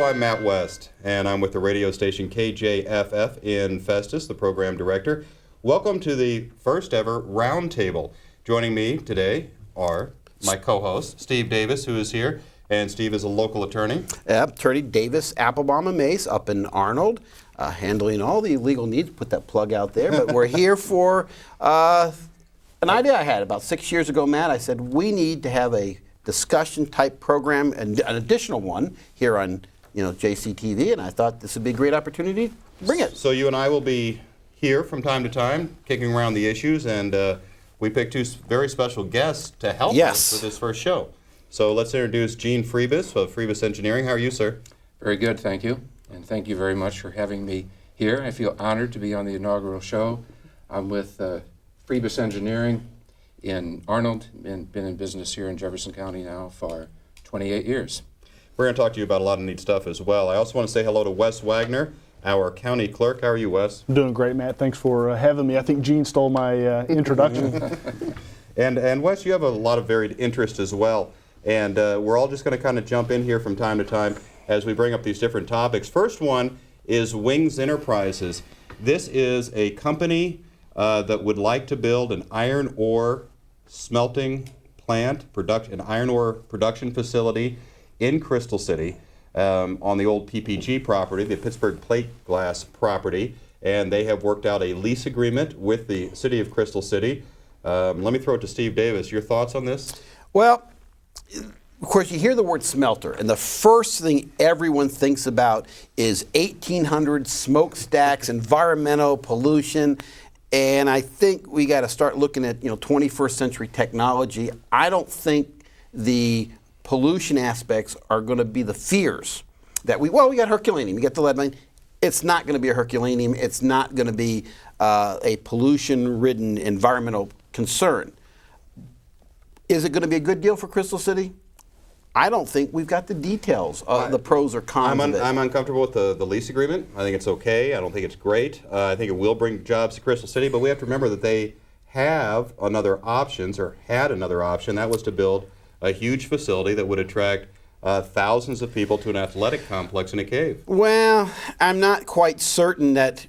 I'm Matt West, and I'm with the radio station KJFF in Festus, the program director. Welcome to the first ever roundtable. Joining me today are my co-host, Steve Davis, who is here, and Steve is a local attorney. Attorney Davis, Applebaum and Mace up in Arnold, handling all the legal needs. Put that plug out there, but we're here for an idea I had about 6 years ago, Matt. I said we need to have a discussion type program, and an additional one here on JCTV, and I thought this would be a great opportunity to bring it. So you and I will be here from time to time, kicking around the issues, and we picked two very special guests to help us with this first show. So let's introduce Gene Freebus of Freebus Engineering. How are you, sir? Very good, thank you. And thank you very much for having me here. I feel honored to be on the inaugural show. I'm with Freebus Engineering in Arnold, and been in business here in Jefferson County now for 28 years. We're going to talk to you about a lot of neat stuff as well. I also want to say hello to Wes Wagner, our county clerk. How are you, Wes? I'm doing great, Matt. Thanks for having me. I think Gene stole my introduction. And Wes, you have a lot of varied interest as well. And we're all just going to kind of jump in here from time to time as we bring up these different topics. First one is Wings Enterprises. This is a company that would like to build an iron ore smelting plant, an iron ore production facility in Crystal City on the old PPG property, the Pittsburgh Plate Glass property, and they have worked out a lease agreement with the city of Crystal City. Let me throw it to Steve Davis. Your thoughts on this? Well, of course, you hear the word smelter, and the first thing everyone thinks about is 1800 smokestacks, environmental pollution, and I think we got to start looking at 21st century technology. I don't think the pollution aspects are going to be the fears that we got Herculaneum, we got the lead mine. It's not going to be a Herculaneum. It's not going to be a pollution-ridden environmental concern. Is it going to be a good deal for Crystal City? I don't think we've got the details of the pros or cons of it. I'm uncomfortable with the lease agreement. I think it's okay. I don't think it's great. I think it will bring jobs to Crystal City, but we have to remember that they have had another option. That was to build a huge facility that would attract thousands of people to an athletic complex in a cave. Well, I'm not quite certain that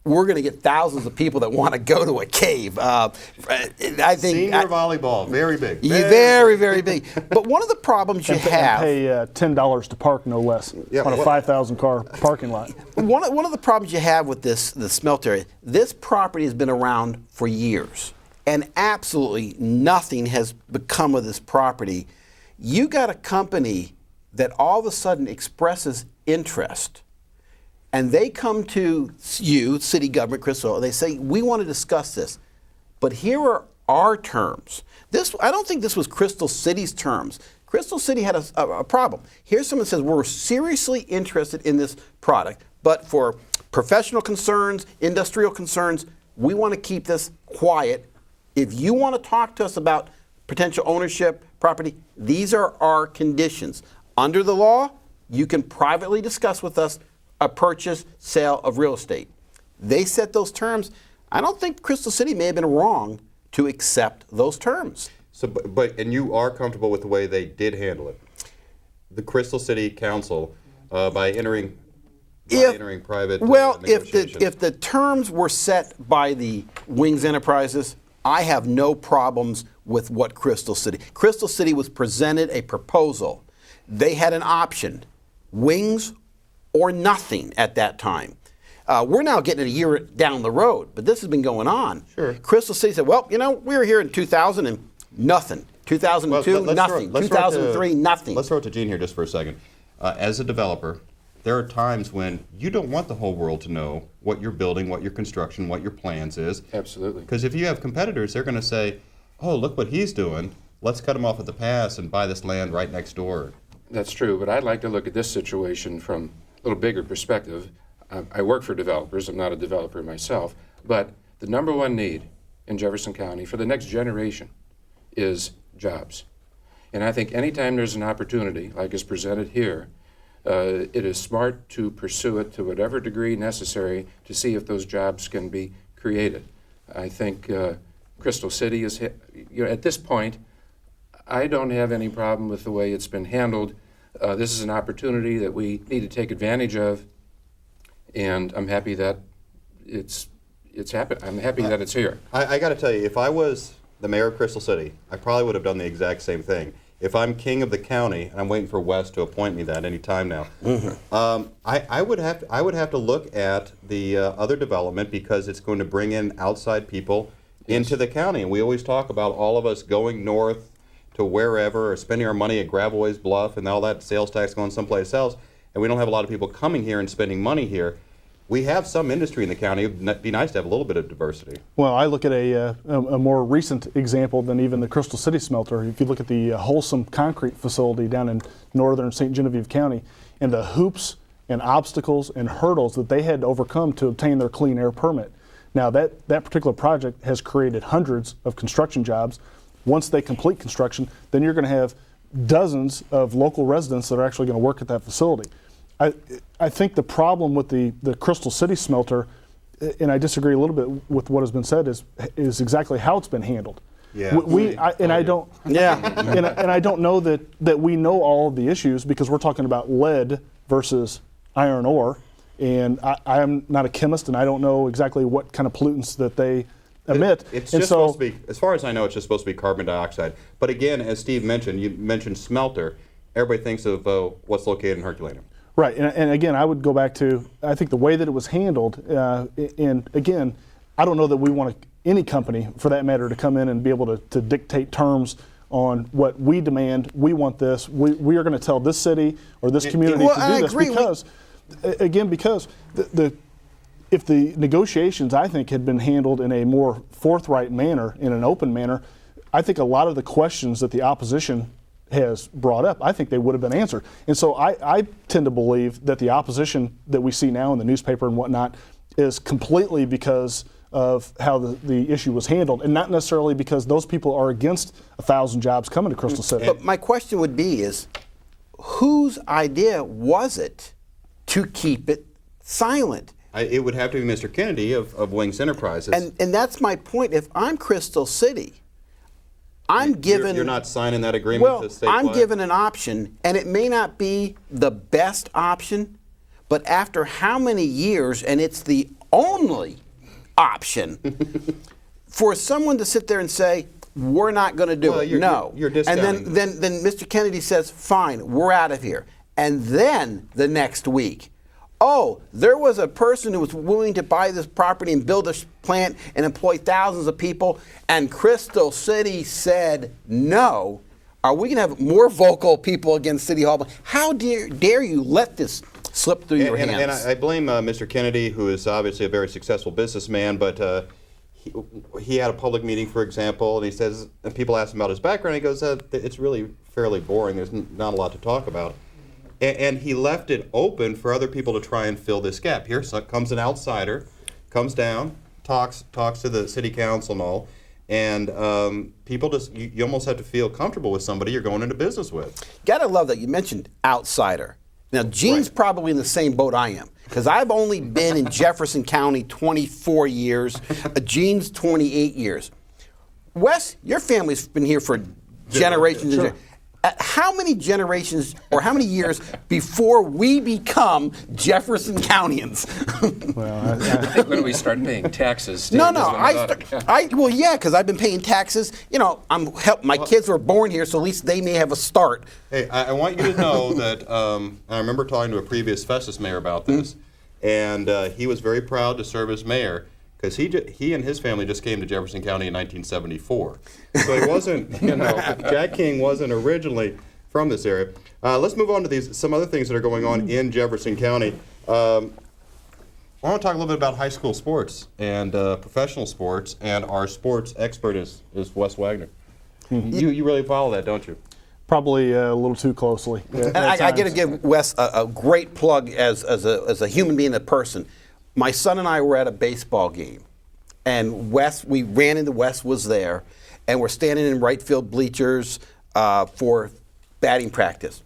we're going to get thousands of people that want to go to a cave. I think senior volleyball, very big. Very, very big. But one of the problems you have... Pay $10 to park, no less, on a 5,000 car parking lot. One of the problems you have with the smelter, this property has been around for years, and absolutely nothing has become of this property. You got a company that all of a sudden expresses interest, and they come to you, city government, Crystal, and they say, we want to discuss this, but here are our terms. I don't think this was Crystal City's terms. Crystal City had a problem. Here's someone who says, we're seriously interested in this product, but for professional concerns, industrial concerns, we want to keep this quiet. If you want to talk to us about potential ownership, property, these are our conditions. Under the law, you can privately discuss with us a purchase, sale of real estate. They set those terms. I don't think Crystal City may have been wrong to accept those terms. So, and you are comfortable with the way they did handle it? The Crystal City Council, by entering private negotiations. If the terms were set by the Wings Enterprises, I have no problems with what Crystal City was presented a proposal. They had an option, wings or nothing at that time. We're now getting a year down the road, but this has been going on. Sure. Crystal City said, well, we were here in 2000 and nothing. 2002, nothing. 2003, nothing. Let's throw it to Gene here just for a second. As a developer, there are times when you don't want the whole world to know what you're building, what your construction, what your plans is. Absolutely. Because if you have competitors, they're going to say, oh, look what he's doing. Let's cut him off at the pass and buy this land right next door. That's true, but I'd like to look at this situation from a little bigger perspective. I work for developers. I'm not a developer myself, but the number one need in Jefferson County for the next generation is jobs. And I think anytime there's an opportunity like is presented here, it is smart to pursue it to whatever degree necessary to see if those jobs can be created. I think Crystal City is, at this point, I don't have any problem with the way it's been handled. This is an opportunity that we need to take advantage of, and I'm happy that it's happened. I'm happy that it's here. I got to tell you, if I was the mayor of Crystal City, I probably would have done the exact same thing. If I'm king of the county, and I'm waiting for Wes to appoint me that any time now, I would have to look at the other development because it's going to bring in outside people into the county. And we always talk about all of us going north to wherever or spending our money at Gravois Bluff and all that sales tax going someplace else, and we don't have a lot of people coming here and spending money here. We have some industry in the county. It would be nice to have a little bit of diversity. Well, I look at a more recent example than even the Crystal City smelter. If you look at the Wholesome Concrete facility down in northern St. Genevieve County, and the hoops and obstacles and hurdles that they had to overcome to obtain their clean air permit. Now, that particular project has created hundreds of construction jobs. Once they complete construction, then you're going to have dozens of local residents that are actually going to work at that facility. I think the problem with the Crystal City smelter, and I disagree a little bit with what has been said, is exactly how it's been handled. Yeah. I don't. Yeah. and I don't know that we know all of the issues because we're talking about lead versus iron ore, and I am not a chemist and I don't know exactly what kind of pollutants that they emit. It's just supposed to be, as far as I know, it's just supposed to be carbon dioxide. But again, as Steve mentioned, you mentioned smelter. Everybody thinks of what's located in Herculaneum. Right, and again, I would go back to, I think the way that it was handled, and again, I don't know that we want any company, for that matter, to come in and be able to dictate terms on what we demand. We want this. We are going to tell this city or this community to do this because, because if the negotiations, I think, had been handled in a more forthright manner, in an open manner, I think a lot of the questions that the opposition has brought up, I think they would have been answered. And so I tend to believe that the opposition that we see now in the newspaper and whatnot is completely because of how the issue was handled, and not necessarily because those people are against 1,000 jobs coming to Crystal City. But my question would be is, whose idea was it to keep it silent? It would have to be Mr. Kennedy of Wings Enterprises. And that's my point. If I'm Crystal City, I'm given. You're not signing that agreement. Well, to statewide? I'm given an option, and it may not be the best option, but after how many years, and it's the only option, for someone to sit there and say, "We're not going to do it." No. You're and discounting. then Mr. Kennedy says, "Fine, we're out of here." And then the next week, oh, there was a person who was willing to buy this property and build a plant and employ thousands of people, and Crystal City said no. Are we going to have more vocal people against City Hall? How dare you let this slip through your hands? And I blame Mr. Kennedy, who is obviously a very successful businessman, but he had a public meeting, for example, and he says, and people ask him about his background, he goes, it's really fairly boring. There's not a lot to talk about. And he left it open for other people to try and fill this gap. Here comes an outsider, comes down, talks to the city council and all, and people just, you almost have to feel comfortable with somebody you're going into business with. Gotta love that you mentioned outsider. Now, Gene's probably in the same boat I am, because I've only been in Jefferson County 24 years, Gene's 28 years. Wes, your family's been here for generations. Sure. How many generations or how many years before we become Jefferson Countyans? Well, when do we start paying taxes? No. Well, yeah, because I've been paying taxes. You know, my kids were born here, so at least they may have a start. Hey, I want you to know that I remember talking to a previous Festus mayor about this, and he was very proud to serve as mayor. Because he and his family just came to Jefferson County in 1974. So he wasn't, Jack King wasn't originally from this area. Let's move on to some other things that are going on in Jefferson County. I want to talk a little bit about high school sports and professional sports, and our sports expert is Wes Wagner. You really follow that, don't you? Probably a little too closely. And I got to give Wes a great plug as a human being, a person. My son and I were at a baseball game, and we ran into Wes was there, and we're standing in right field bleachers for batting practice.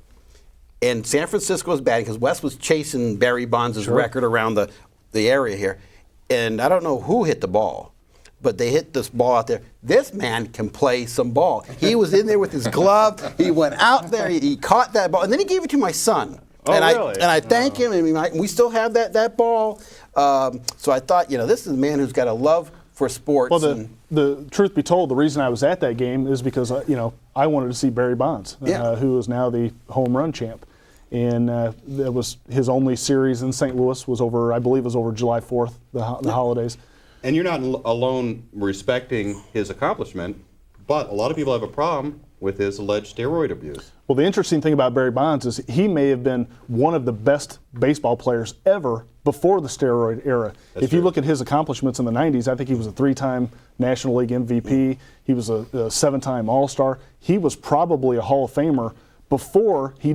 And San Francisco was batting because Wes was chasing Barry Bonds' record around the area here. And I don't know who hit the ball, but they hit this ball out there. This man can play some ball. He was in there with his glove. He went out there. He caught that ball, and then he gave it to my son. Oh, and really? I thank him, and we still have that ball. So I thought, this is a man who's got a love for sports. Well, the truth be told, the reason I was at that game is because I wanted to see Barry Bonds, who is now the home run champ. And that was his only series in St. Louis, I believe was over July 4th, the holidays. And you're not alone respecting his accomplishment, but a lot of people have a problem with his alleged steroid abuse. Well, the interesting thing about Barry Bonds is he may have been one of the best baseball players ever before the steroid era. That's if you true. look at his accomplishments in the 90s, I think he was a 3-time National League MVP. He was a 7-time All-Star. He was probably a Hall of Famer before he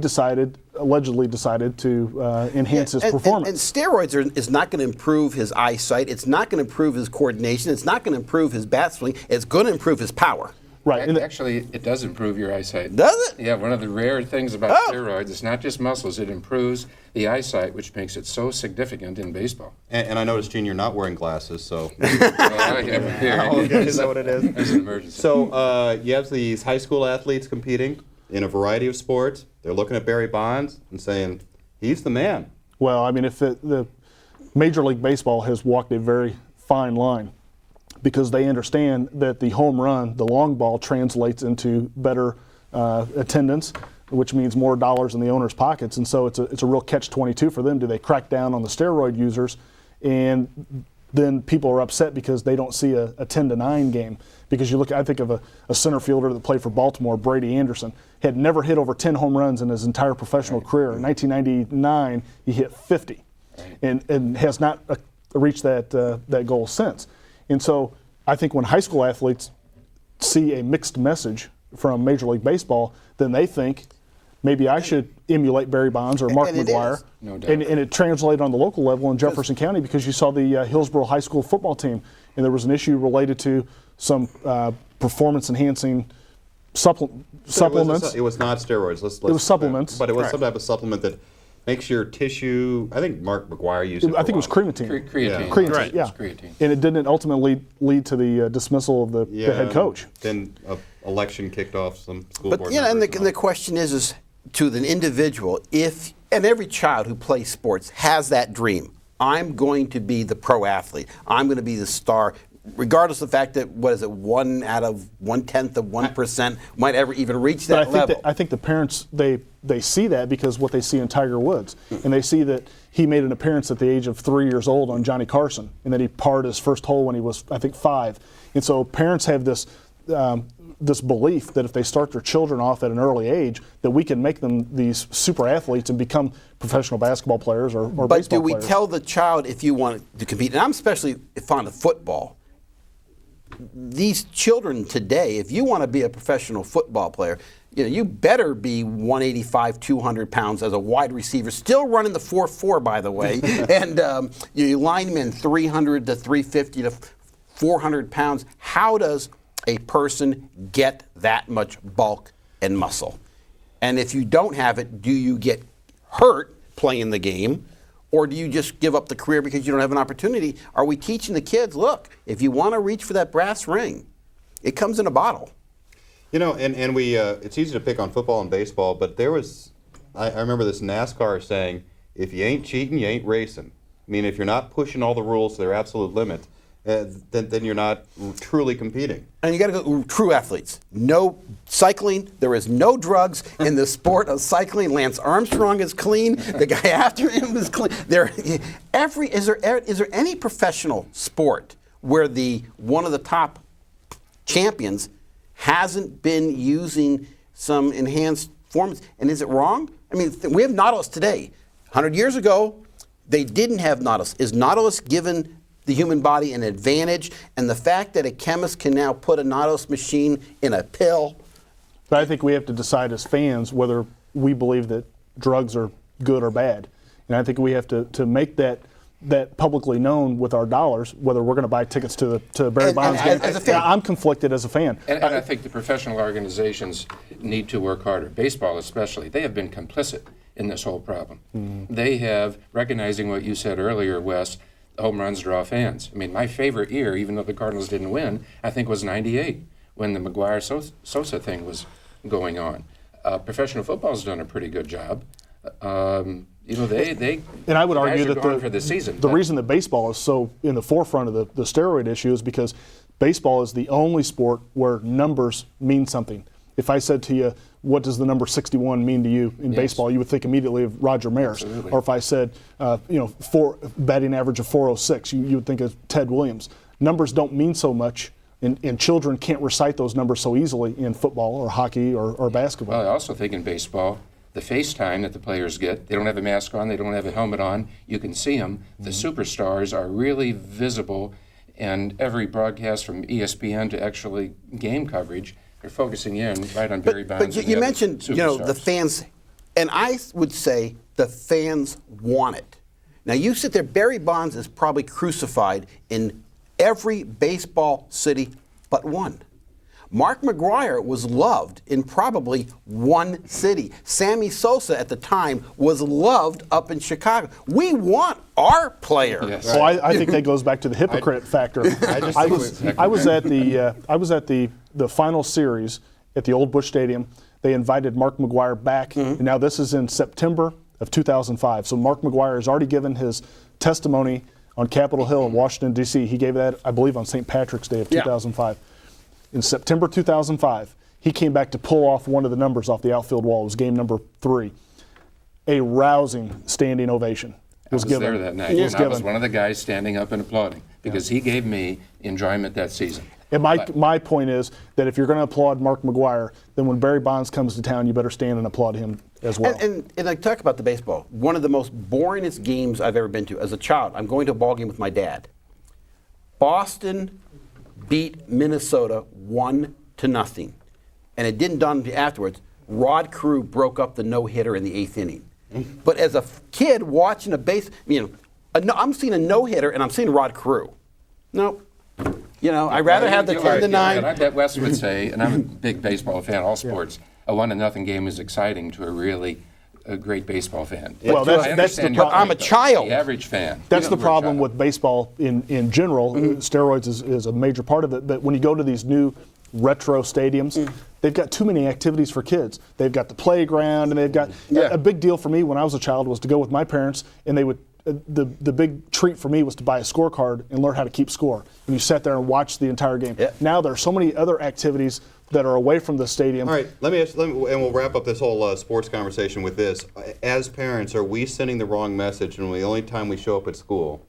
allegedly decided to enhance his performance. And steroids is not going to improve his eyesight. It's not going to improve his coordination. It's not going to improve his bat swing. It's going to improve his power. Right. Actually, it does improve your eyesight. Does it? Yeah, one of the rare things about steroids, it's not just muscles, it improves the eyesight, which makes it so significant in baseball. And I noticed, Gene, you're not wearing glasses, so. Okay. Is that what it is? It's an emergency. So you have these high school athletes competing in a variety of sports. They're looking at Barry Bonds and saying, he's the man. Well, I mean, the Major League Baseball has walked a very fine line because they understand that the home run, the long ball, translates into better attendance, which means more dollars in the owner's pockets. And so it's a real catch-22 for them. Do they crack down on the steroid users? And then people are upset because they don't see a 10-9 game. Because I think of a center fielder that played for Baltimore, Brady Anderson, had never hit over 10 home runs in his entire professional career. In 1999, he hit 50, and has not reached that goal since. And so I think when high school athletes see a mixed message from Major League Baseball, then they think maybe I should emulate Barry Bonds or Mark McGwire. No doubt. And it translated on the local level in Jefferson County because you saw the Hillsborough High School football team, and there was an issue related to some performance-enhancing supplements. It was not steroids. It was supplements. But it was some type of supplement that makes your tissue, I think Mark McGwire used it. I think it was creatine. Creatine. Creatine, Right. yeah. Creatine. And it didn't ultimately lead to the dismissal of the head coach. Then an election kicked off some school But board and members the question is to the individual, and every child who plays sports has that dream. I'm going to be the pro athlete. I'm going to be the star, regardless of the fact that 1 out of 1/10 of 1% might ever even reach that level. I think the parents they see that because what they see in Tiger Woods, and they see that he made an appearance at the age of 3 years old on Johnny Carson, and that he parred his first hole when he was, I think, 5. And so parents have this belief that if they start their children off at an early age, that we can make them these super athletes and become professional basketball players or baseball players. But do we tell the child, if you want to compete, and I'm especially fond of football, these children today, if you want to be a professional football player, you better be 185, 200 pounds as a wide receiver, still running the 4.4, by the way, and you linemen 300 to 350 to 400 pounds. How does a person get that much bulk and muscle? And if you don't have it, do you get hurt playing the game? Or do you just give up the career because you don't have an opportunity? Are we teaching the kids, look, if you want to reach for that brass ring, it comes in a bottle? And we it's easy to pick on football and baseball, but I remember this NASCAR saying, if you ain't cheating, you ain't racing. I mean, if you're not pushing all the rules to their absolute limit, then you're not truly competing. And you got to go true athletes. No cycling. There is no drugs in the sport of cycling. Lance Armstrong is clean. The guy after him is clean. Is there any professional sport where one of the top champions hasn't been using some enhanced forms? And is it wrong? I mean, we have Nautilus today. 100 years ago, they didn't have Nautilus. Is Nautilus given the human body an advantage? And the fact that a chemist can now put a Nautilus machine in a pill. But I think we have to decide as fans whether we believe that drugs are good or bad. And I think we have to make that publicly known with our dollars, whether we're going to buy tickets to Barry Bonds game. As a fan. I'm conflicted as a fan. And I think the professional organizations need to work harder. Baseball especially. They have been complicit in this whole problem. They have, recognizing what you said earlier, Wes, home runs draw fans. I mean, my favorite year, even though the Cardinals didn't win, I think was '98 when the McGuire-Sosa thing was going on. Professional football's done a pretty good job. They And I would argue guys are that going for the season. the reason that baseball is so in the forefront of the steroid issue is because baseball is the only sport where numbers mean something. If I said to you, what does the number 61 mean to you in baseball, you would think immediately of Roger Maris. Absolutely. Or if I said, batting average of 406, you would think of Ted Williams. Numbers don't mean so much, and children can't recite those numbers so easily in football or hockey or basketball. Well, I also think in baseball, the face time that the players get, they don't have a mask on, they don't have a helmet on, you can see them. The superstars are really visible, and every broadcast from ESPN to actually game coverage, they're focusing in right on Barry Bonds. But you mentioned, the superstars. fans, and I would say the fans want it. Now you sit there, Barry Bonds is probably crucified in every baseball city but one. Mark McGwire was loved in probably one city. Sammy Sosa at the time was loved up in Chicago. We want our player. Yes. Well, I think that goes back to the hypocrite factor. I was at the final series at the old Busch Stadium. They invited Mark McGwire back, and now this is in September of 2005. So Mark McGwire has already given his testimony on Capitol Hill in Washington, D.C. He gave that, I believe, on St. Patrick's Day of 2005. In September 2005, he came back to pull off one of the numbers off the outfield wall. It was game number 3. A rousing standing ovation was given. I was there that night. And I was one of the guys standing up and applauding because he gave me enjoyment that season. And my point is that if you're going to applaud Mark McGwire, then when Barry Bonds comes to town, you better stand and applaud him as well. And I talk about the baseball. One of the most boringest games I've ever been to. As a child, I'm going to a ball game with my dad. Boston beat Minnesota 1-0. And it didn't dawn on me afterwards. Rod Carew broke up the no-hitter in the 8th inning. But as a kid watching I'm seeing a no-hitter and I'm seeing Rod Carew. Nope. I'd rather have the 10-9. And I bet Wes would say, and I'm a big baseball fan, all sports, a 1-0 game is exciting to a great baseball fan. Well, that's the problem. I'm a child. The average fan. That's the problem with baseball in general. Steroids is a major part of it. But when you go to these new retro stadiums, they've got too many activities for kids. They've got the playground, and they've got a big deal for me when I was a child was to go with my parents, and they would. The big treat for me was to buy a scorecard and learn how to keep score. And you sat there and watched the entire game. Yeah. Now there are so many other activities that are away from the stadium. All right, and we'll wrap up this whole sports conversation with this. As parents, are we sending the wrong message when the only time we show up at school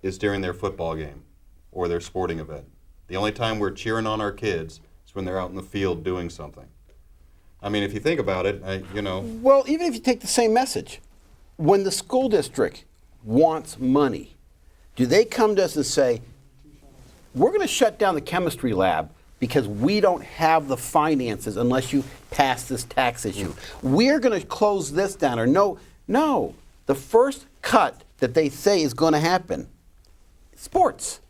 is during their football game or their sporting event? The only time we're cheering on our kids is when they're out in the field doing something. I mean, if you think about it, Well, even if you take the same message, when the school district wants money, do they come to us and say, we're going to shut down the chemistry lab because we don't have the finances unless you pass this tax issue? We're going to close this down. Or no. The first cut that they say is going to happen, sports.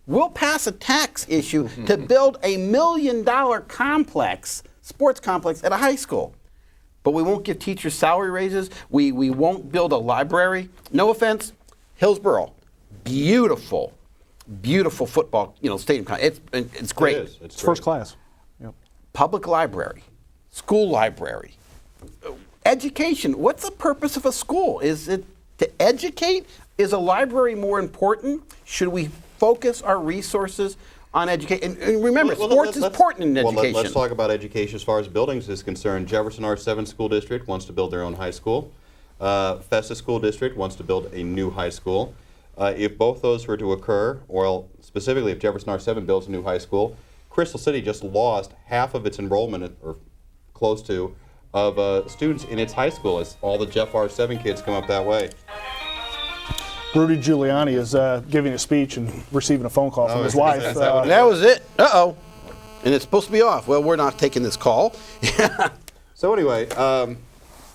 We'll pass a tax issue to build a $1 million sports complex at a high school. But we won't give teachers salary raises. We won't build a library. No offense, Hillsborough, beautiful football stadium. It's great. It is. It's first class. Yep. Public library, school library, education. What's the purpose of a school? Is it to educate? Is a library more important? Should we focus our resources on education? And remember, sports is important in education. Let's talk about education as far as buildings is concerned. Jefferson R7 School District wants to build their own high school. Festus School District wants to build a new high school. If both those were to occur, or specifically if Jefferson R7 builds a new high school, Crystal City just lost half of its enrollment, or close to, of students in its high school as all the Jeff R7 kids come up that way. Rudy Giuliani is giving a speech and receiving a phone call from his wife. That was it. Uh-oh. And it's supposed to be off. Well, we're not taking this call. So anyway,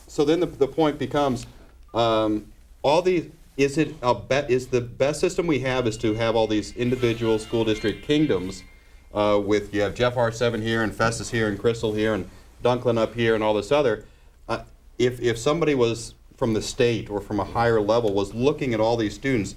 so then the point becomes, is the best system we have is to have all these individual school district kingdoms with, you have Jeff R7 here and Festus here and Crystal here and Dunklin up here and all this other. If somebody was from the state or from a higher level was looking at all these students,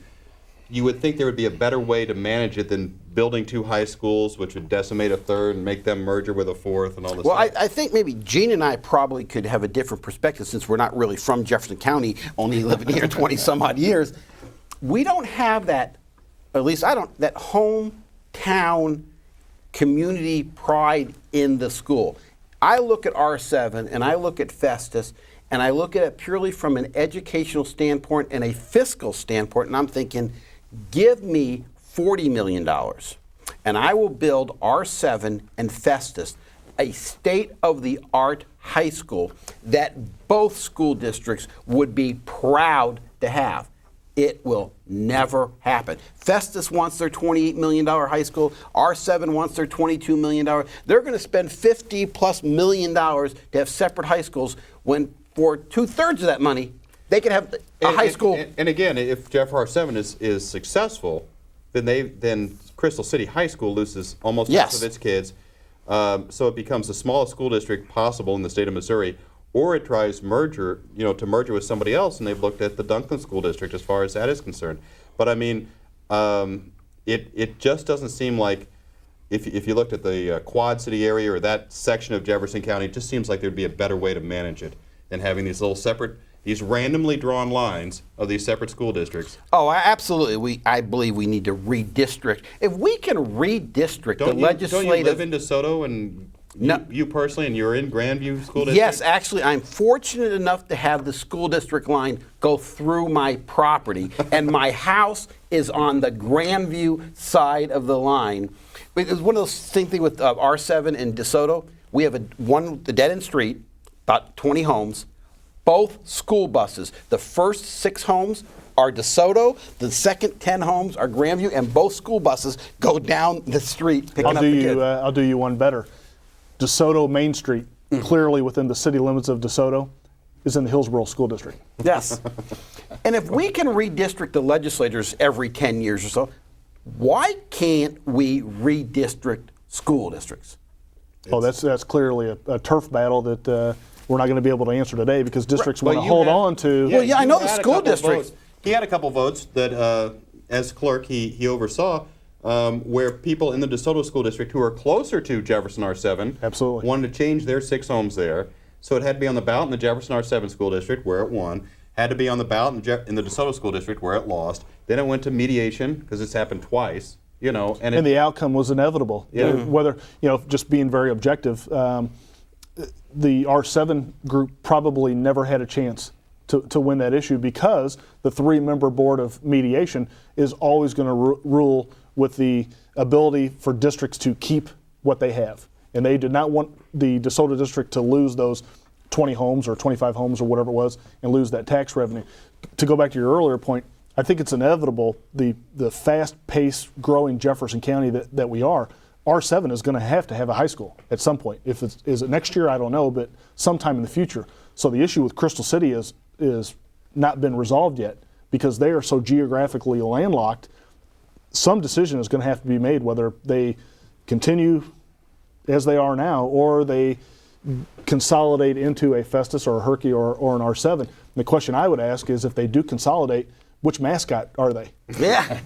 you would think there would be a better way to manage it than building 2 high schools, which would decimate a third and make them merger with a fourth and all this Well, stuff. I think maybe Gene and I probably could have a different perspective since we're not really from Jefferson County, only living here 20 some odd years. We don't have that, at least I don't, that hometown community pride in the school. I look at R7 and I look at Festus and I look at it purely from an educational standpoint and a fiscal standpoint, and I'm thinking, give me $40 million and I will build R7 and Festus, a state-of-the-art high school that both school districts would be proud to have. It will never happen. Festus wants their $28 million high school. R7 wants their $22 million. They're going to spend $50+ million to have separate high schools when for 2/3 of that money, they could have a high school. And again, if Jeff R7 is successful, then Crystal City High School loses almost half of its kids. So it becomes the smallest school district possible in the state of Missouri. Or it tries to merger with somebody else, and they've looked at the Dunklin School District as far as that is concerned. But I mean, it just doesn't seem like, if you looked at the Quad City area or that section of Jefferson County, it just seems like there'd be a better way to manage it than having these little separate, these randomly drawn lines of these separate school districts. Oh, absolutely. I believe we need to redistrict. If we can redistrict the legislative. Don't you live in DeSoto and you personally, and you're in Grandview School District? Yes, actually, I'm fortunate enough to have the school district line go through my property, and my house is on the Grandview side of the line. It was one of those same thing with R7 and DeSoto. We have a dead-end street, about 20 homes, both school buses. The first 6 homes are DeSoto, the second 10 homes are Grandview, and both school buses go down the street picking up the kids. I'll do you one better. DeSoto Main Street, clearly within the city limits of DeSoto, is in the Hillsborough School District. Yes. And if we can redistrict the legislators every 10 years or so, why can't we redistrict school districts? That's clearly a turf battle that we're not going to be able to answer today because districts want to hold on to. Well, yeah, I know the school districts. He had a couple votes that, as clerk, he oversaw. Where people in the DeSoto School District who are closer to Jefferson R7 absolutely wanted to change their 6 homes there. So it had to be on the ballot in the Jefferson R7 School District where it won, had to be on the ballot in the DeSoto School District where it lost. Then it went to mediation because it's happened twice, and the outcome was inevitable. Yeah. Whether, just being very objective, the R7 group probably never had a chance to win that issue because the 3-member board of mediation is always going to rule with the ability for districts to keep what they have. And they did not want the DeSoto district to lose those 20 homes or 25 homes or whatever it was and lose that tax revenue. To go back to your earlier point, I think it's inevitable, the fast-paced growing Jefferson County that we are, R7 is going to have a high school at some point. Is it next year? I don't know, but sometime in the future. So the issue with Crystal City is not been resolved yet because they are so geographically landlocked. Some decision is going to have to be made whether they continue as they are now or they consolidate into a Festus or a Herky or an R7. And the question I would ask is if they do consolidate, which mascot are they? Yeah.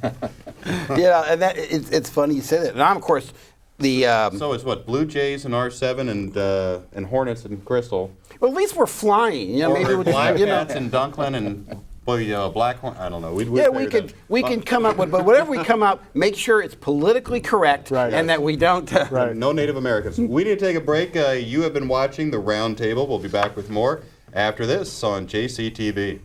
And it's funny you say that. And I'm, of course, so it's what, Blue Jays and R7 and Hornets and Crystal. Well, at least we're flying. Or maybe Black Cats and Dunklin and Blackhorn. I don't know. We can come up with, but whatever we come up, make sure it's politically correct and that we don't. No Native Americans. We need to take a break. You have been watching the Round Table. We'll be back with more after this on JCTV.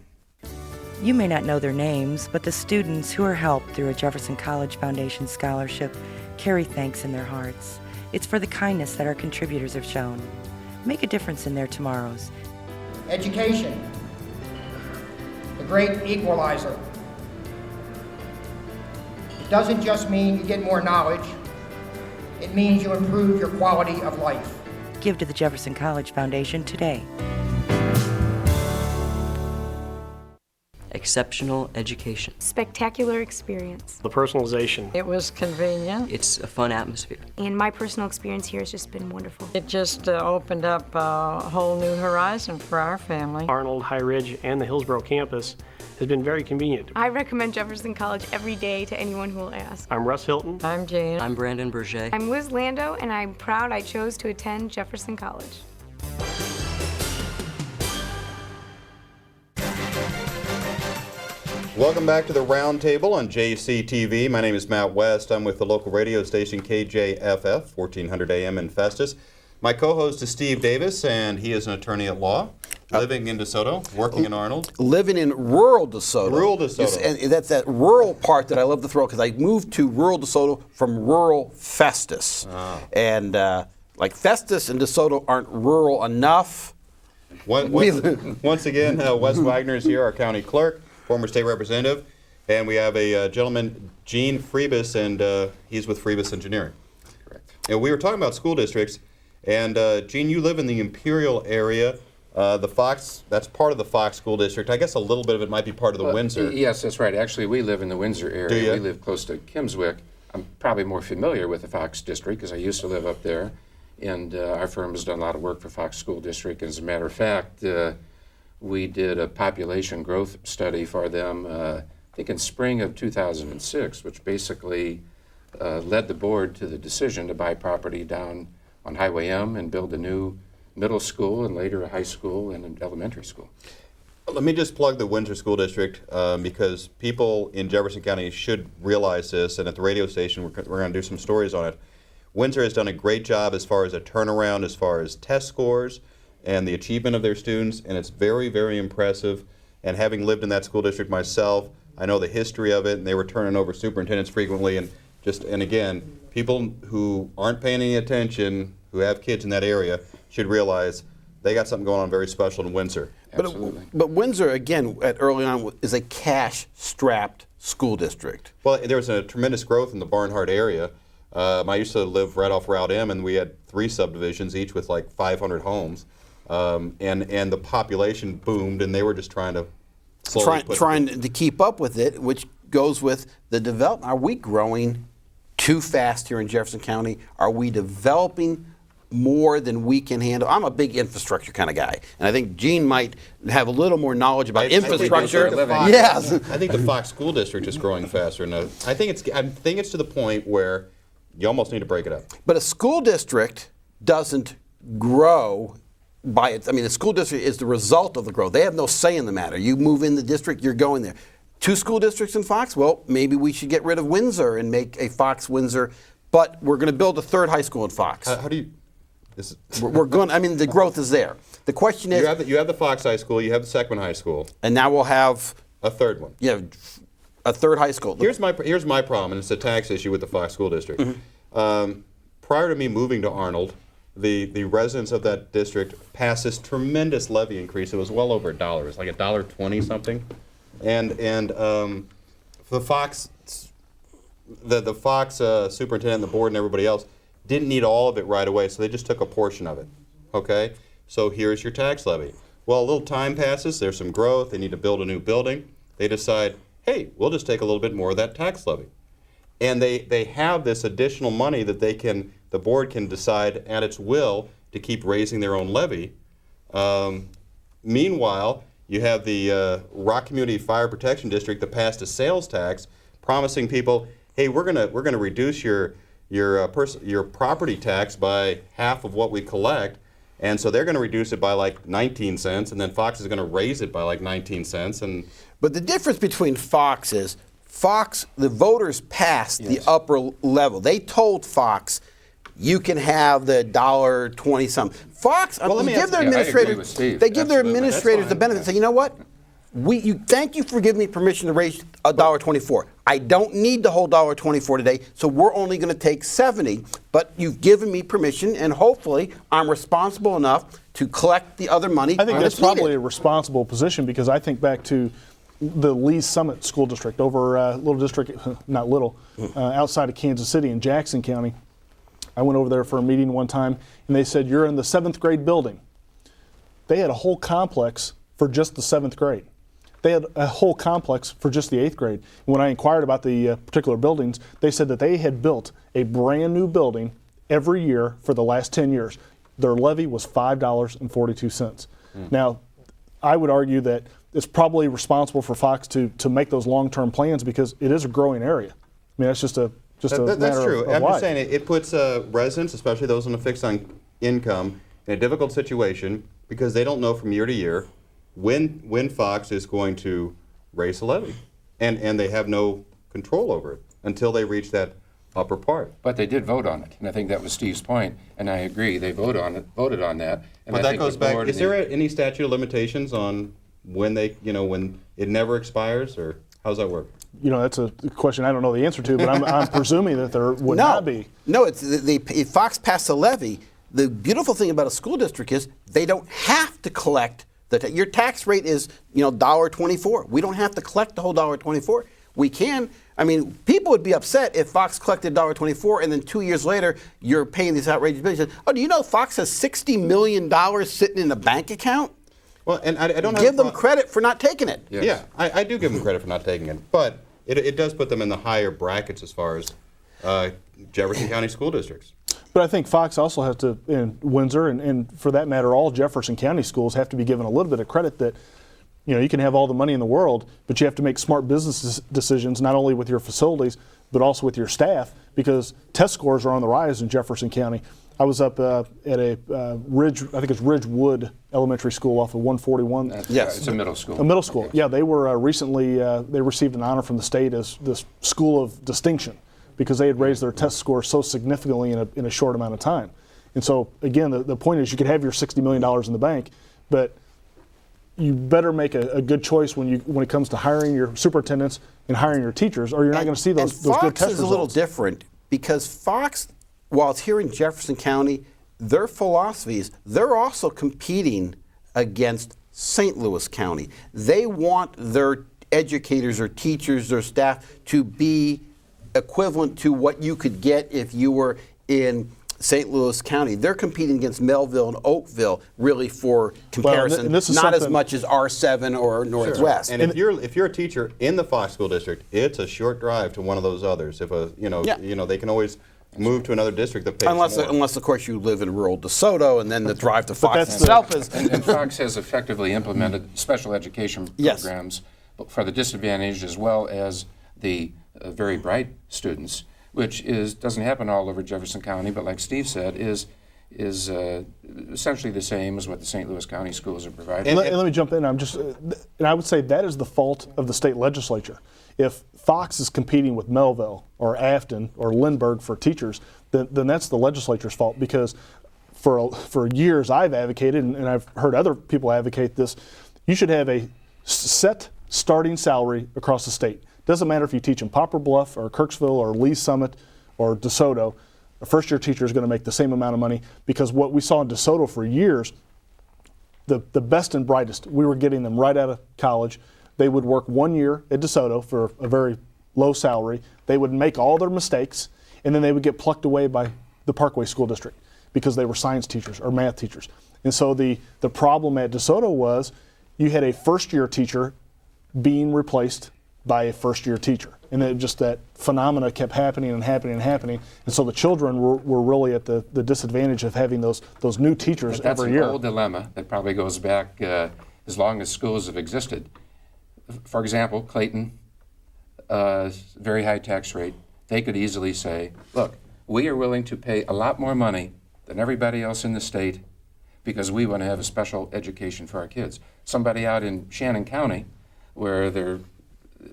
You may not know their names, but the students who are helped through a Jefferson College Foundation scholarship carry thanks in their hearts. It's for the kindness that our contributors have shown. Make a difference in their tomorrows. Education, the great equalizer. It doesn't just mean you get more knowledge, it means you improve your quality of life. Give to the Jefferson College Foundation today. exceptional education. Spectacular experience. The personalization. It was convenient. It's a fun atmosphere. And my personal experience here has just been wonderful. It just opened up a whole new horizon for our family. Arnold, High Ridge, and the Hillsborough campus has been very convenient. I recommend Jefferson College every day to anyone who will ask. I'm Russ Hilton. I'm Jane. I'm Brandon Berger. I'm Liz Lando, and I'm proud I chose to attend Jefferson College. Welcome back to the Roundtable on JCTV. My name is Matt West. I'm with the local radio station KJFF, 1400 AM in Festus. My co-host is Steve Davis, and he is an attorney at law, living in DeSoto, working in Arnold. Living in rural DeSoto. Rural DeSoto. And that's that rural part that I love to throw, because I moved to rural DeSoto from rural Festus. And like Festus and DeSoto aren't rural enough. Once again, Wes Wagner is here, our county clerk, former state representative, and we have a gentleman, Gene Freebus, and he's with Freebus Engineering. Correct. And we were talking about school districts, and Gene, you live in the Imperial area. The Fox, that's part of the Fox School District. I guess a little bit of it might be part of the Windsor. Yes, that's right. Actually, we live in the Windsor area. Do you? We live close to Kimmswick. I'm probably more familiar with the Fox District because I used to live up there. And our firm has done a lot of work for Fox School District. As a matter of fact, we did a population growth study for them, I think in spring of 2006, which basically led the board to the decision to buy property down on Highway M and build a new middle school and later a high school and an elementary school. Let me just plug the Windsor School District because people in Jefferson County should realize this, and at the radio station we're going to do some stories on it. Windsor has done a great job as far as a turnaround, as far as test scores and the achievement of their students, and it's very, very impressive. And having lived in that school district myself, I know the history of it, and they were turning over superintendents frequently, and again, people who aren't paying any attention, who have kids in that area, should realize they got something going on very special in Windsor. Absolutely. But Windsor, again, early on, is a cash-strapped school district. Well, there was a tremendous growth in the Barnhart area. I used to live right off Route M, and we had 3 subdivisions, each with like 500 homes. And the population boomed, and they were just trying to trying to keep up with it, which goes with the development. Are we growing too fast here in Jefferson County? Are we developing more than we can handle? I'm a big infrastructure kind of guy, and I think Gene might have a little more knowledge about infrastructure. Yes, I think the Fox School District is growing faster. And I think it's to the point where you almost need to break it up. But a school district doesn't grow by its. I mean, the school district is the result of the growth. They have no say in the matter. You move in the district, you're going there. 2 school districts in Fox? Well, maybe we should get rid of Windsor and make a Fox Windsor. But we're going to build a 3rd high school in Fox. How do you? We're going. I mean, the growth is there. The question is, you have the Fox High School, you have the Seckman High School, and now we'll have a 3rd one. Yeah, a 3rd high school. Here's my problem, and it's a tax issue with the Fox School District. Mm-hmm. Prior to me moving to Arnold, the residents of that district passed this tremendous levy increase. It was well over $1. It was like $1.20 something, and the Fox superintendent, and the board, and everybody else didn't need all of it right away, so they just took a portion of it. Okay, so here's your tax levy. Well, a little time passes. There's some growth. They need to build a new building. They decide, hey, we'll just take a little bit more of that tax levy. And they have this additional money that the board can decide at its will to keep raising their own levy. Meanwhile, you have the Rock Community Fire Protection District that passed a sales tax, promising people, hey, we're gonna reduce your property tax by half of what we collect, and so they're going to reduce it by like 19 cents, and then Fox is going to raise it by like 19 cents. But the difference between Fox is, the voters passed the upper level. They told Fox, you can have the $1.20 something. Fox, they give their administrators the benefit. Say, you know what? Thank you for giving me permission to raise $1.24. I don't need the whole $1.24 today, so we're only going to take 70. But you've given me permission, and hopefully I'm responsible enough to collect the other money. I think that's probably a responsible position, because I think back to the Lee's Summit School District over little district, not little, outside of Kansas City in Jackson County. I went over there for a meeting one time, and they said, you're in the 7th grade building. They had a whole complex for just the 7th grade. They had a whole complex for just the 8th grade. When I inquired about the particular buildings, they said that they had built a brand new building every year for the last 10 years. Their levy was $5.42. Now, I would argue that it's probably responsible for Fox to make those long-term plans because it is a growing area. I mean, that's just a That's matter true. of I'm life. just saying it puts residents, especially those on a fixed income, in a difficult situation because they don't know from year to year when Fox is going to raise a levy, and they have no control over it until they reach that upper part. But they did vote on it, and I think that was Steve's point, and I agree. They voted on that. And But I that think goes the back. board Is and there any statute of limitations on when when it never expires, or how does that work? You know, that's a question I don't know the answer to, but I'm presuming that there would not be. No, if Fox passed a levy, the beautiful thing about a school district is they don't have to collect your tax rate is $1.24. We don't have to collect the whole $1.24. We can. I mean, people would be upset if Fox collected $1.24 and then 2 years later you're paying these outrageous bills. Oh, do you know Fox has $60 million sitting in a bank account? Well, and I don't give them credit for not taking it. Yes. Yeah, I do give them credit for not taking it, but it does put them in the higher brackets as far as Jefferson County school districts. But I think Fox also has to, in Windsor, and for that matter, all Jefferson County schools have to be given a little bit of credit that, you can have all the money in the world, but you have to make smart business decisions, not only with your facilities, but also with your staff, because test scores are on the rise in Jefferson County. I was up at a Ridgewood Elementary School off of 141. Yes, it's a middle school. A middle school. Okay. Yeah, they were recently, they received an honor from the state as the school of distinction, because they had raised their test score so significantly in a short amount of time. And so, again, the point is you could have your $60 million in the bank, but you better make a good choice when it comes to hiring your superintendents and hiring your teachers, or you're not going to see those good test results. Fox is a little different because Fox, while it's here in Jefferson County, their philosophies, they're also competing against St. Louis County. They want their educators or teachers, their staff, to be equivalent to what you could get if you were in St. Louis County. They're competing against Melville and Oakville, really, for comparison, and this is not as much as R7 or Northwest. And if you're a teacher in the Fox school district, it's a short drive to one of those others. If they can always move to another district that pays more. Unless of course you live in rural DeSoto, and then the drive to Fox itself is. And Fox has effectively implemented special education programs for the disadvantaged as well as the very bright students, which doesn't happen all over Jefferson County, but like Steve said, is essentially the same as what the St. Louis County schools are providing. And let me jump in. And I would say that is the fault of the state legislature. If Fox is competing with Melville or Afton or Lindbergh for teachers, then that's the legislature's fault, because for years I've advocated, and I've heard other people advocate this, you should have a set starting salary across the state. Doesn't matter if you teach in Poplar Bluff or Kirksville or Lee Summit or DeSoto, a first-year teacher is going to make the same amount of money, because what we saw in DeSoto for years, the best and brightest, we were getting them right out of college. They would work 1 year at DeSoto for a very low salary. They would make all their mistakes, and then they would get plucked away by the Parkway School District because they were science teachers or math teachers. And so the problem at DeSoto was you had a first-year teacher being replaced by a first-year teacher. And then just that phenomena kept happening and happening and happening. And so the children were really at the disadvantage of having those new teachers every year. That's an old dilemma that probably goes back as long as schools have existed. For example, Clayton, very high tax rate. They could easily say, look, we are willing to pay a lot more money than everybody else in the state because we want to have a special education for our kids. Somebody out in Shannon County, where they're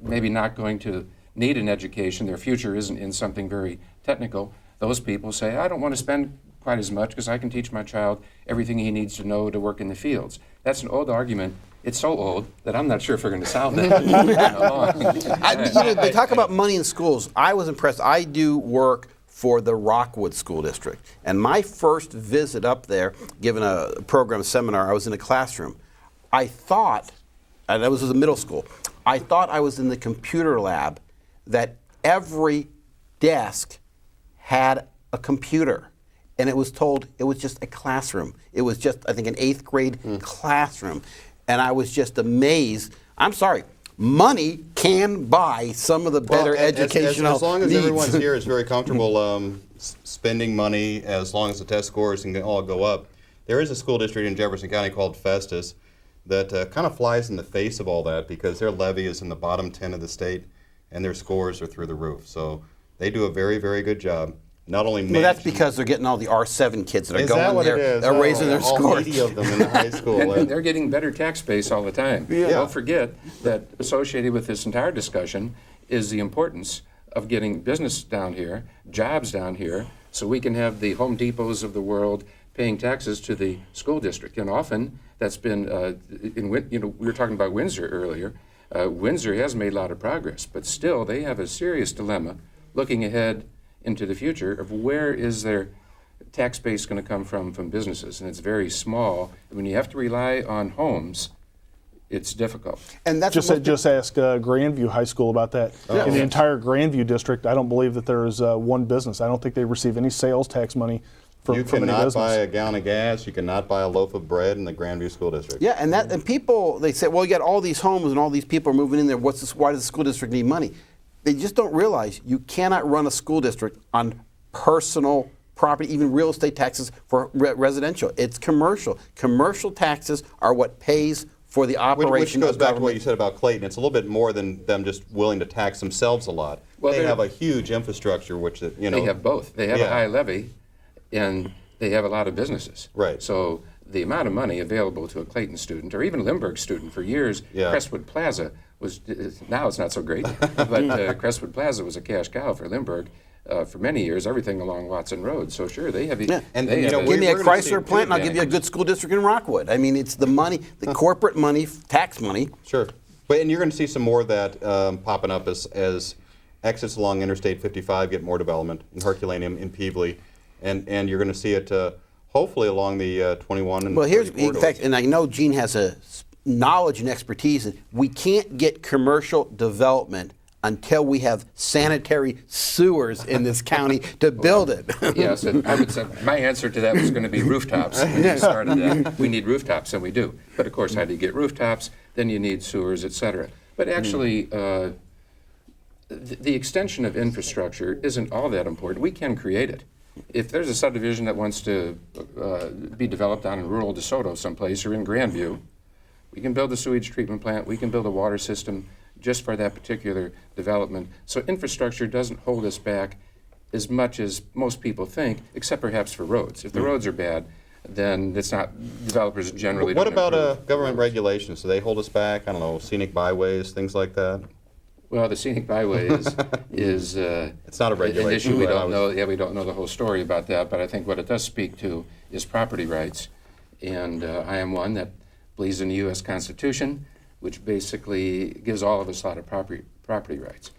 maybe not going to need an education, their future isn't in something very technical, those people say, I don't want to spend quite as much because I can teach my child everything he needs to know to work in the fields. That's an old argument. It's so old that I'm not sure if we're going to solve that. They talk about money in schools. I was impressed. I do work for the Rockwood School District. And my first visit up there, given a program seminar, I was in a classroom. I thought, and that was a middle school, I thought I was in the computer lab, that every desk had a computer. And it was told it was just a classroom. It was just, I think, an 8th grade classroom. And I was just amazed I'm sorry. Money can buy some of the better educational as long as needs. everyone's here is very comfortable spending money, as long as the test scores can all go up. There is a school district in Jefferson County called Festus that kind of flies in the face of all that because their levy is in the bottom 10 of the state and their scores are through the roof. So they do a very, very good job. Not only Well, that's because they're getting all the R7 kids that are is going that what there. it is? They're raising their all scores. 80 of them in the high school. And they're getting better tax base all the time. Yeah. Don't forget that associated with this entire discussion is the importance of getting business down here, jobs down here, so we can have the Home Depots of the world paying taxes to the school district. And often that's been, we were talking about Windsor earlier. Windsor has made a lot of progress, but still they have a serious dilemma looking ahead into the future of where is their tax base going to come from businesses, and it's very small. When you have to rely on homes, it's difficult. And that's Just ask Grandview High School about that. In the entire Grandview district, I don't believe that there is one business. I don't think they receive any sales tax money from any business. You cannot buy a gallon of gas. You cannot buy a loaf of bread in the Grandview School District. Yeah, and people, they say, well, you got all these homes and all these people are moving in there. Why does the school district need money? They just don't realize you cannot run a school district on personal property, even real estate taxes for residential. It's commercial. Commercial taxes are what pays for the operation Which goes of back to government. what you said about Clayton. It's a little bit more than them just willing to tax themselves a lot. Well, they have a huge infrastructure, which They have both. They have a high levy, and they have a lot of businesses. Right. So the amount of money available to a Clayton student, or even a Lindbergh student, for years, Crestwood Plaza was, now it's not so great, but Crestwood Plaza was a cash cow for Lindbergh. For many years, everything along Watson Road. So sure, they have. Yeah. And they you know, have Give me a we're gonna see Chrysler plant and I'll give you a good school district in Rockwood. I mean, it's the money, the corporate money, tax money. Sure. And you're going to see some more of that popping up as exits along Interstate 55 get more development in Herculaneum, in Peevely, and you're going to see it hopefully along the 21 and Well, here's, 30 in corridors. fact, and I know Gene has a knowledge and expertise. We can't get commercial development until we have sanitary sewers in this county to build it. Yes, and I would say my answer to that was going to be rooftops. When you started that, we need rooftops, and we do. But of course, how do you get rooftops? Then you need sewers, et cetera. But actually, the extension of infrastructure isn't all that important. We can create it. If there's a subdivision that wants to be developed down in rural DeSoto someplace or in Grandview, we can build a sewage treatment plant. We can build a water system just for that particular development. So infrastructure doesn't hold us back as much as most people think, except perhaps for roads. If the roads are bad, then it's not, developers generally What don't about improve government roads. regulations? Do they hold us back? I don't know, scenic byways, things like that? Well, the scenic byways is It's not a an regulation. issue we but I don't was- know. Yeah, we don't know the whole story about that, but I think what it does speak to is property rights. And I am one that believes in the U.S. Constitution, which basically gives all of us a lot of property rights.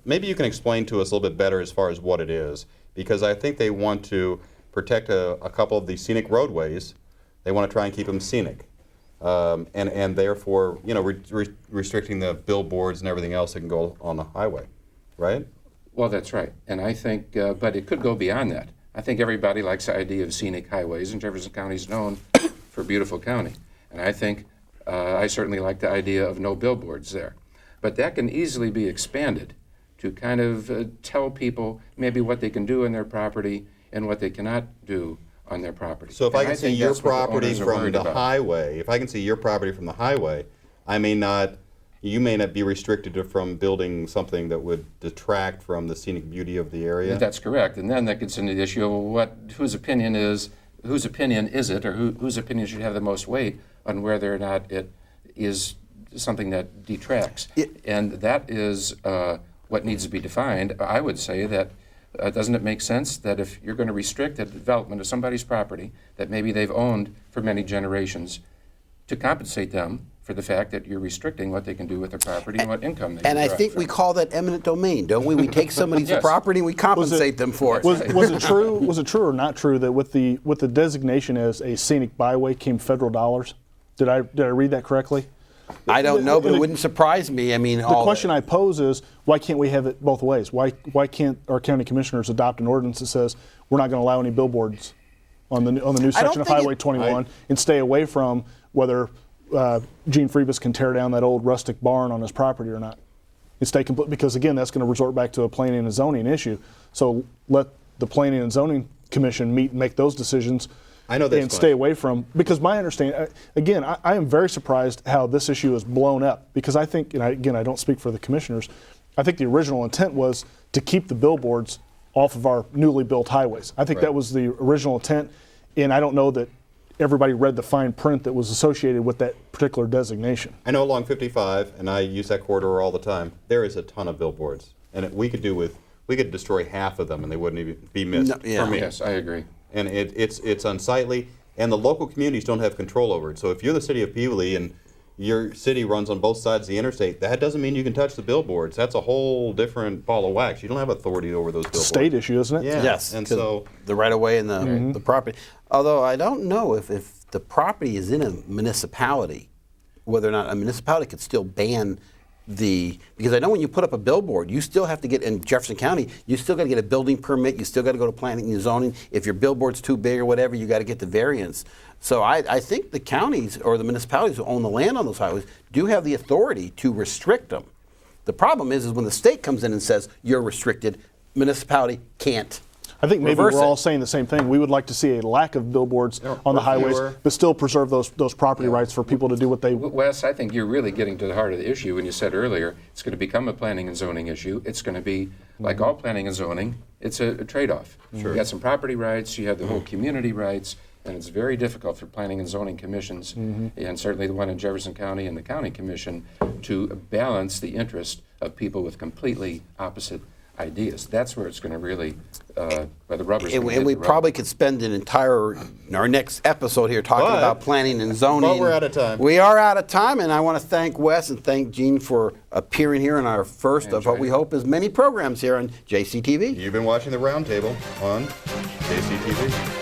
Maybe you can explain to us a little bit better as far as what it is, because I think they want to protect a couple of the scenic roadways. They want to try and keep them scenic, and therefore, you know, restricting the billboards and everything else that can go on the highway, right? Well, that's right. And I think, but it could go beyond that. I think everybody likes the idea of scenic highways, and Jefferson County is known for a beautiful county. And I think I certainly like the idea of no billboards there. But that can easily be expanded to kind of tell people maybe what they can do on their property and what they cannot do on their property. So if And I can see think your that's what the property owners are from worried the about. highway, if I can see your property from the highway, you may not be restricted from building something that would detract from the scenic beauty of the area. That's correct. And then that gets into the issue of whose opinion is it, or whose opinion should have the most weight on whether or not it is something that detracts. And that is what needs to be defined. I would say that doesn't it make sense that if you're going to restrict the development of somebody's property that maybe they've owned for many generations, to compensate them for the fact that you're restricting what they can do with their property and what income they can And I derive think from we it. call that eminent domain, don't we? We take somebody's Yes. property and we compensate them for it. Was it true? Was it true or not true that with the designation as a scenic byway came federal dollars? Did I read that correctly? I don't know, but it wouldn't surprise me. I mean, The question I pose is, why can't we have it both ways? Why can't our county commissioners adopt an ordinance that says we're not going to allow any billboards on the new section of think Highway 21 and stay away from whether Gene Freebus can tear down that old rustic barn on his property or not. And stay complete, because again, that's going to resort back to a planning and zoning issue. So let the Planning and Zoning Commission meet and make those decisions. I know that's and stay away from, because my understanding, again, I am very surprised how this issue is blown up, because I think, and again, I don't speak for the commissioners, I think the original intent was to keep the billboards off of our newly built highways. I think Right. that was the original intent, and I don't know that everybody read the fine print that was associated with that particular designation. I know along 55, and I use that corridor all the time, there is a ton of billboards. And we could destroy half of them and they wouldn't even be missed. No, yeah. For me. Yes, I agree. And it's unsightly, and the local communities don't have control over it. So if you're the city of Peabody and your city runs on both sides of the interstate, that doesn't mean you can touch the billboards. That's a whole different ball of wax. You don't have authority over those billboards. State issue, isn't it? Yeah. Yes, And 'cause so the right of way and the property. Although I don't know if the property is in a municipality, whether or not a municipality could still ban because I know when you put up a billboard, you still have to get, in Jefferson County, you still got to get a building permit, you still got to go to planning and zoning. If your billboard's too big or whatever, you got to get the variance. So I think the counties or the municipalities who own the land on those highways do have the authority to restrict them. The problem is when the state comes in and says you're restricted, municipality can't. I think maybe reverse we're all it. saying the same thing. We would like to see a lack of billboards Yeah, on the or highways, fewer. but still preserve those property rights for people to do what they. Wes, I think you're really getting to the heart of the issue when you said earlier it's going to become a planning and zoning issue. It's going to be, like all planning and zoning, it's a trade-off. Sure. You got some property rights, you have the whole community rights, and it's very difficult for planning and zoning commissions, and certainly the one in Jefferson County and the county commission, to balance the interest of people with completely opposite ideas. That's where it's going to really, where the rubber's going to hit And we the road. probably could spend our next episode here talking But- about planning and zoning. but we're out of time. We are out of time, and I want to thank Wes and thank Gene for appearing here in our first of what we hope is many programs here on JCTV. you've been watching the Roundtable on JCTV.